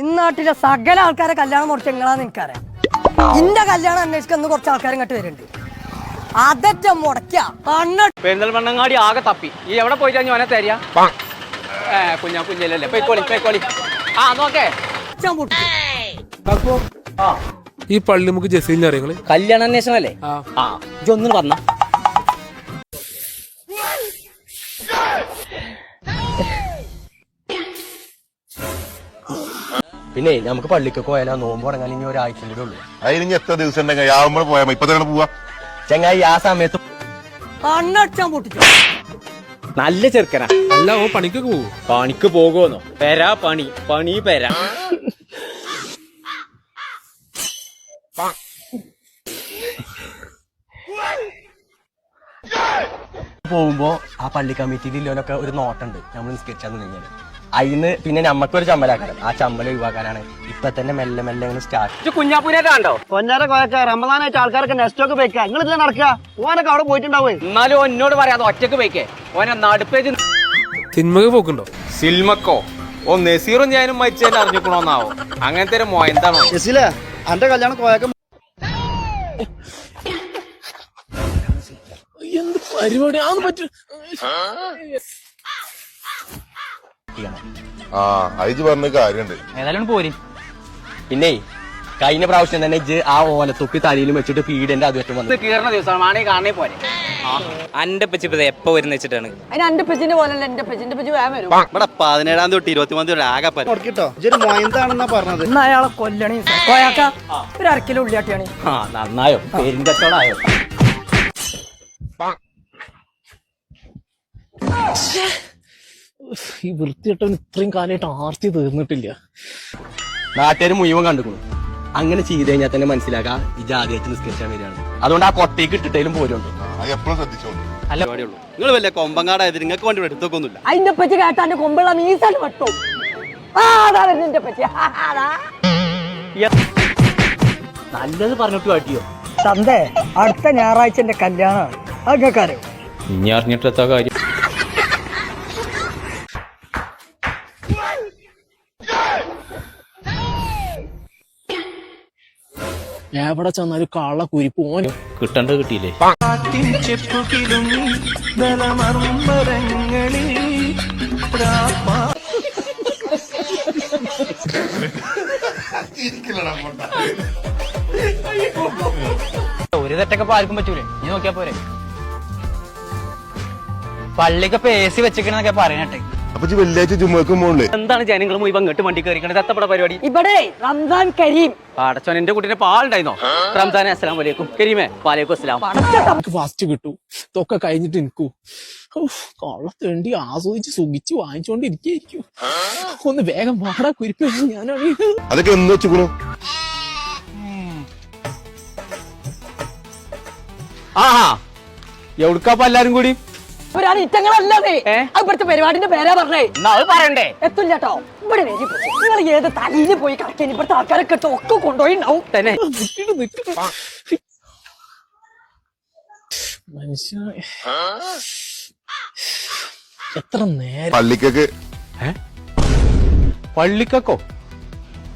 ഇന്നാട്ടിലെ സകല ആൾക്കാരെ കല്യാണം മുറിച്ച് എങ്ങനെയാന്ന് എനിക്കറിയാം. ഇന്റെ കല്യാണം അന്വേഷിക്കുന്ന കുറച്ച് ആൾക്കാർ ഇങ്ങോട്ട് വരുന്നുണ്ട്. അതറ്റ മുടക്കാ പെരിന്തൽമണ്ണങ്ങാടി ആകെ തപ്പി. ഈ എവിടെ പോയിട്ട് അവനെ തരിക? കുഞ്ഞല്ലേ പോയിക്കോളി. ആ നോക്കേ ഈ പള്ളി നമുക്ക് ജസീലിനെ അറിയങ്ങള് കല്യാണ അന്വേഷണം അല്ലേ? ഇതൊന്നും പറഞ്ഞ പിന്നെ നമുക്ക് പള്ളിക്കൊക്കെ പോയാലോ? നോമ്പ് തുടങ്ങാൻ ഇനി ഒരാഴ്ച കൂടെ ഉള്ളു. അതിന് എത്ര ദിവസം ഉണ്ടെങ്കിൽ പോയാ ഇപ്പൊ തന്നെ പോവാ ചങ്ങായി. ആ സമയത്ത് കണ്ണടിച്ചാൻ പൊട്ടിച്ചു. നല്ല ചെറുക്കനാ. അല്ല ഓ പണിക്കൊക്കെ പോകും. പണിക്ക് പോകുമെന്നോ? പെരാ പണി പെരാ. പോകുമ്പോ ആ പള്ളി കമ്മിറ്റിയിൽ ഇല്ലോലൊക്കെ ഒരു നോട്ടുണ്ട് നമ്മൾ നിസ്കരിച്ചാന്ന് കഴിഞ്ഞാല്. അതിന് പിന്നെ നമ്മക്കൊരു ചമ്മലാക്കണം. ആ ചമ്മൽ ഒഴിവാക്കാനാണ് ഇപ്പൊ തന്നെ മെല്ലെ ഇങ്ങനെ സ്റ്റാർട്ട്. കുഞ്ഞാപ്പൂരാണ്ടോ കൊഞ്ഞാരെ കൊയക്ക റമദാനായിട്ട് ആൾക്കാരൊക്കെ നെസ്റ്റൊക്കെ പോയിക്കാം. നിങ്ങൾ ഇതിനെ നടക്കുക. ഓനൊക്കെ അവിടെ പോയിട്ടുണ്ടാവേ. എന്നാലും എന്നോട് പറയാതെ ഒറ്റക്ക് പോയിക്കേ. ഓനെ നടുപ്പേജ് സിനിമക്ക് പോക്കുണ്ടോ? സിൽമക്കോ? ഓ നസീറും ഞാനും മരിച്ചതിന് അറിഞ്ഞിക്കണോന്നാവോ? അങ്ങനത്തെ ഒരു മോയന്താണോ? ജസീലേ, അന്റെ കല്യാണം കൊയക്ക എന്ത് പരിപാടി പറ്റും? അയച്ച് പറഞ്ഞ കാര്യണ്ട്. ഏതായാലും പോരി. പിന്നെ കഴിഞ്ഞ പ്രാവശ്യം തന്നെ ഇജ്ജ് ആ ഓലത്തൊപ്പി തലയിലും വെച്ചിട്ട് പീഡന്റെ അതുമായിട്ട് വന്നു കീറുന്ന ദിവസമാണ് ആണെങ്കിൽ കാണേ പോരെ. അന്റെ പച്ചി എപ്പോ വരുന്ന വെച്ചിട്ടാണ്? അതിന് എന്റെ പെച്ചിന്റെ പോലല്ല എന്റെ പെച്ച് വേഗം വരും. ഇവിടെ 17 തൊട്ട് 21 ആകെ കേട്ടോ. ഇതൊരു മൊയന്താണെന്നാ പറഞ്ഞത്. ഇന്ന് അയാളെ കൊല്ലണി കോയാക്ക ഒരു അരക്കിലോ ഉള്ളിയാട്ടിയാണ്. നന്നായോ? പേരും കച്ചവടായോ? ഈ വൃത്തിയിട്ടവൻ ഇത്രയും കാലമായിട്ട് ആർത്തി തീർന്നിട്ടില്ല. നാട്ടുകാർ മുഴുവൻ കണ്ടുക്കുന്നു. അങ്ങനെ ചെയ്ത് കഴിഞ്ഞാൽ തന്നെ മനസ്സിലാക്കാം ഈ ജാതിയായിട്ട് നിസ്കരിച്ചാൻ വരികയാണ്. അതുകൊണ്ട് ആ കൊട്ടയ്ക്ക് ഇട്ടിട്ടേലും പോരുണ്ട്. എപ്പോഴും ശ്രദ്ധിച്ചോളൂ. നിങ്ങൾ വല്ല കൊമ്പങ്ങാടായത് നിങ്ങൾക്ക് വേണ്ടി എടുത്തൊക്കെ ഒന്നുമില്ല. അതിന്റെ പറ്റി കേട്ടാന്റെ കൊമ്പുള്ള മീസാണ് വെട്ടോ. എന്റെ പറ്റി നല്ലത് പറഞ്ഞിട്ട് കാട്ടിയോ? തന്തേ, അടുത്ത ഞായറാഴ്ച എന്റെ കല്യാണമാണ്. അതൊക്കെ ഇനി അറിഞ്ഞിട്ടെത്താ കാര്യം. എവിടെ ചെന്നാലും കള്ള കുരിപ്പ് ഓന് കിട്ടേണ്ടത് കിട്ടിയില്ലേ? ഒരു തെറ്റൊക്കെ ആർക്കും പറ്റൂലേ? നീ നോക്കിയാ പോരെ. പള്ളിക്കൊക്കെ AC വെച്ചിക്കണെന്നൊക്കെ പറയണട്ടെ. അപ്പൊ വെള്ളിയാഴ്ച ജുമ്മക്കും പോകണ്ടേ? എന്താണ് ജനങ്ങൾ മുഴുവൻ ഇങ്ങോട്ട് വണ്ടി കയറിക്കണത്? എത്തപ്പെട പരിപാടി ഇവിടെ റംസാൻ കരീം. പാടച്ചോൻ എന്റെ കുട്ടീനെ പാലുണ്ടായിരുന്നോ? റംസാനെ അസ്സലാം വലൈക്കും. കരീമേ വാലേക്കും അസ്സലാം. ഫസ്റ്റ് കിട്ടൂ. ഇതൊക്കെ കഴിഞ്ഞിട്ട് എനിക്കൂ കള്ളത്തേണ്ടി ആസ്വദിച്ച് സുഖിച്ച് വാങ്ങിച്ചോണ്ടിരിക്കും. ഒന്ന് വേഗം വാടാ കുരിപ്പ്. ഞാനാണ് അതൊക്കെ എന്ന് വെച്ചുക്കണു. എവിടുക്കാപ്പ എല്ലാരും കൂടി? ഇറ്റങ്ങളല്ലേ ഇവിടുത്തെ പരിപാടിന്റെ പേരാ പറഞ്ഞേ. അത് പറയണ്ടേ? എത്തില്ലാട്ടോ. ഇവിടെ നിങ്ങൾ ഏത് തലയിൽ പോയി കളിക്കാൻ ഇവിടുത്തെ ആൾക്കാരൊക്കെ ഒക്കെ കൊണ്ടുപോയി ഉണ്ടാവും തന്നെ. മനുഷ്യ എത്ര നേരം പള്ളിക്കൊക്കെ പള്ളിക്കോ?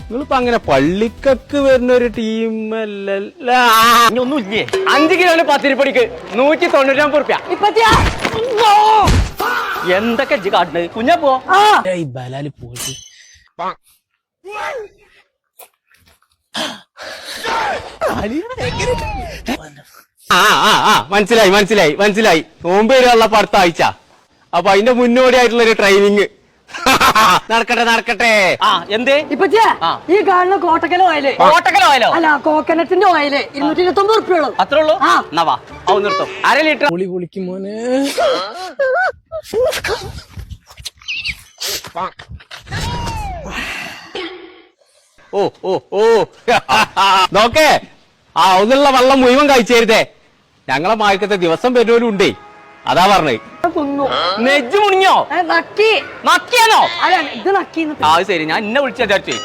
നിങ്ങളിപ്പോ അങ്ങനെ പള്ളിക്കക്ക് വരുന്ന ഒരു ടീമല്ല. ഒന്നുമില്ലേ? 5 കിലോന് 10 രൂപയ്ക്ക് 199 റുപ്യ. എന്തൊക്കെ കാട്ടുന്നത് കുഞ്ഞാ? പോ ഈ ബലാല് പോയിട്ട് മനസ്സിലായി. നോമ്പ് വരെയുള്ള അടുത്ത ആഴ്ച. അപ്പൊ അതിന്റെ മുന്നോടിയായിട്ടുള്ള ഒരു ട്രെയിനിങ് നടക്കട്ടെ. എന്തേ ഈ കാണുന്ന കോട്ടക്കല ഓയില് അല്ല കോക്കനട്ടിന്റെ ഓയില് 229 റുപ്യുള്ളൂ. അത്രേ ഉള്ളൂ. നിർത്തും. 1/2 ലിറ്റർ പൊളി പൊളിക്കും മോനെ. ഓ നോക്കേ. ഒന്നുള്ള വെള്ളം മുഴുവൻ കഴിച്ചേരുതേ. ഞങ്ങളെ മായക്കത്തെ ദിവസം വരുന്നവരും ഉണ്ടേ. അതാ പറഞ്ഞേ. നെജ്ജ് മുണിഞ്ഞോ? നക്കിയാണോ? അത് ശരി. ഞാൻ എന്നെ വിളിച്ചാ ചാച്ചേ.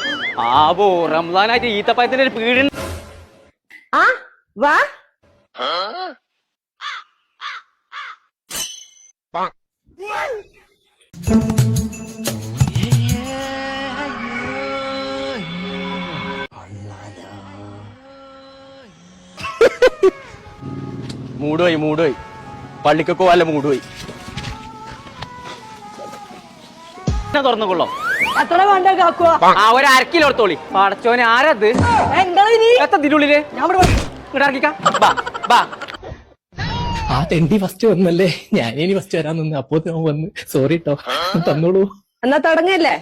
റംസാനായിട്ട് ഈത്തപ്പഴത്തിന്റെ ഒരു പീഡന വാ. മൂടുപോയി പള്ളിക്കൊക്കെ വല്ല മൂടുപോയി. തുറന്നുകൊള്ളോ എത്ര വേണ്ട കാക്കുക ആ ഒരു അരക്കിലോ എടുത്തോളി. പടച്ചോനെ ആരത് എത്തതിനുള്ളില് ഞാൻ ഇവിടെ ഇങ്ങോട്ട് ഇറക്കിക്കാം. ബാ ബാ ആ തെണ്ടി ഫസ്റ്റ് വന്നല്ലേ, ഞാനിനി ഫസ്റ്റ് വരാൻ നിന്ന്. അപ്പോ വന്ന് സോറി കേട്ടോ, തന്നോളൂ. എന്നാ തുടങ്ങല്ലേ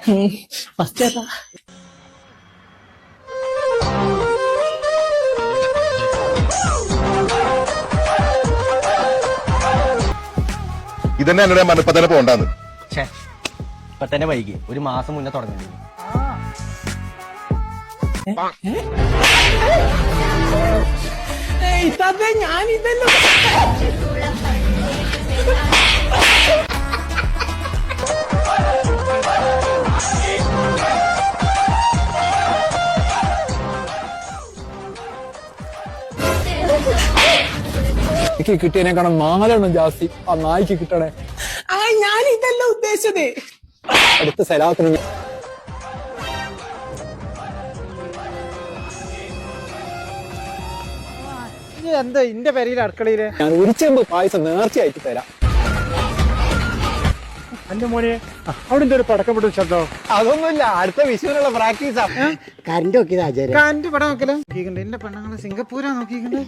ഫസ്റ്റ് ഏതാ? ഇതന്നെ എന്നോട് ഞാൻ ഇപ്പൊ തന്നെ പോണ്ടാന്ന്. ഇപ്പൊ തന്നെ വൈകി, ഒരു മാസം മുന്നേ തുടങ്ങി. ഞാനിതല്ലോ എനിക്ക് കിട്ടിയതിനേക്കാളും 4 എണ്ണം ജാസ്തി ആ നായ്ക്ക് കിട്ടണേ. ഞാൻ ഇതല്ല ഉദ്ദേശിച്ചത്. അടുത്ത സ്ഥലത്തിന് എന്താ ഇന്റെ പെരയിലെ അടുക്കളയില് ഞാൻ ഒരു ചെമ്പ് പായസം നേർച്ചയായിട്ട് തരാം. എന്റെ മോനെ അവിടെ ഒരു പടക്കം പൊട്ടും ശബ്ദോ? അതൊന്നുമില്ല, അടുത്ത വിഷുവിനുള്ള പ്രാക്ടീസാ. കറണ്ട് പടം നോക്കല നോക്കിക്കണ്ടേ? എന്റെ പെണ്ണുങ്ങള് സിംഗപ്പൂരാ നോക്കിക്കണ്ടേ?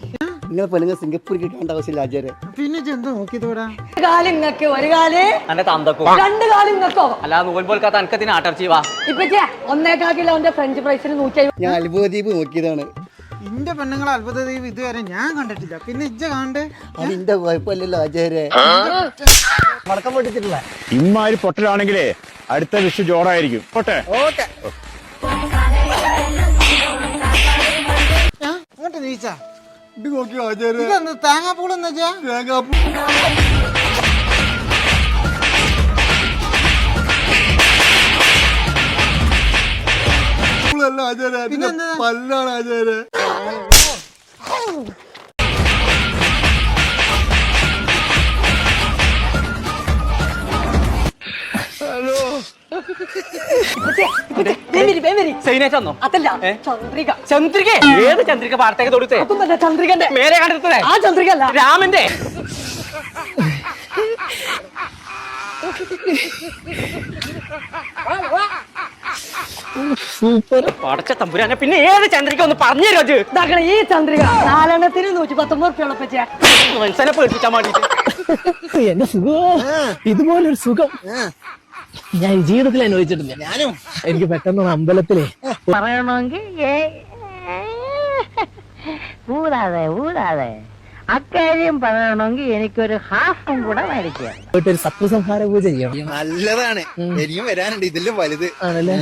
നിങ്ങൾ പെണ്ണുങ്ങൾ സിംഗപ്പൂർ കിട്ടേണ്ട ആവശ്യമില്ല ആചാര്യ. പിന്നെ എന്തോ നോക്കിയതോടാ? കാലം ഇങ്ങക്ക് ഒരു കാല് എന്നെ തന്തക്കോ 2 കാലം ഇങ്ങക്കോ? അല്ലാതെ നോൽപോൽക്കാത്ത അനക്കത്തിന് ആട്ടർച്ചി വാ. ഇപ്പൊ 1.25 കിലോന്റെ ഫ്രഞ്ച് ഫ്രൈസിന് 150. ഞാൻ അത്ഭുതദ്വീപ് നോക്കിയതാണ്. ഇന്റെ പെണ്ണുങ്ങളെ അത്ഭുത ദ്വീപ് ഇതുവരെ ഞാൻ കണ്ടിട്ടില്ല. പിന്നെ ഇജ്ജ കാണണ്ടേ? അതിന്റെ കുഴപ്പമില്ലല്ലോ ആചാര്യ. പടക്കം പൊട്ടിച്ചിട്ടില്ല. ഇമ്മാതിരി പൊട്ടലാണെങ്കിലേ അടുത്ത വിഷു ജോറായിരിക്കും. പോട്ടെ. അങ്ങോട്ട് നീച്ചാ ഇത് നോക്കിയോ ആചാര്യ? ഇതെന്ത് തേങ്ങാപ്പൂളെന്ന് വെച്ചാ? ആചാര്യ പല്ലാണ് ആചാര്യ. സൈനേറ്റന്നോ അതല്ല ചന്ദ്രിക. ചന്ദ്രിക? ഏത് ചന്ദ്രിക? പാടത്തേക്ക് തൊടുത്തേ അതൊന്നല്ല ചന്ദ്രികന്റെ. മേലെ കണ്ടെടുത്തേ ആ ചന്ദ്രിക അല്ല, രാമന്റെ. സൂപ്പർ. പടച്ച തമ്പുരാനെ, പിന്നെ ഏത് ചന്ദ്രിക ഒന്ന് പറഞ്ഞു തരുമോ? ഇതാക്കണ ഈ ചന്ദ്രിക 4 എണ്ണത്തിന് 119 ഉറുപ്പിക ഉള്ളപ്പച്ചേ. മനുഷ്യനെ പേടിപ്പിച്ചാൻ വേണ്ടിട്ട്. എന്റെ സുഖം ഇതുപോലൊരു സുഖം ഞാൻ ജീവിതത്തിൽ അനുഭവിച്ചിട്ടില്ല. ഞാനും എനിക്ക് പെട്ടെന്ന് അമ്പലത്തിലെ പറയണമെങ്കിൽ ഊതാതെ അക്കാര്യം പറയണമെങ്കിൽ എനിക്കൊരു ഹാഫും കൂടെ മേടിക്കുക. പോയിട്ടൊരു സത്വസംഹാര പൂജ ചെയ്യണം. നല്ലതാണ്. ഇനിയും വരാനുണ്ട് ഇതിലും വലുത്. ആണല്ലേ?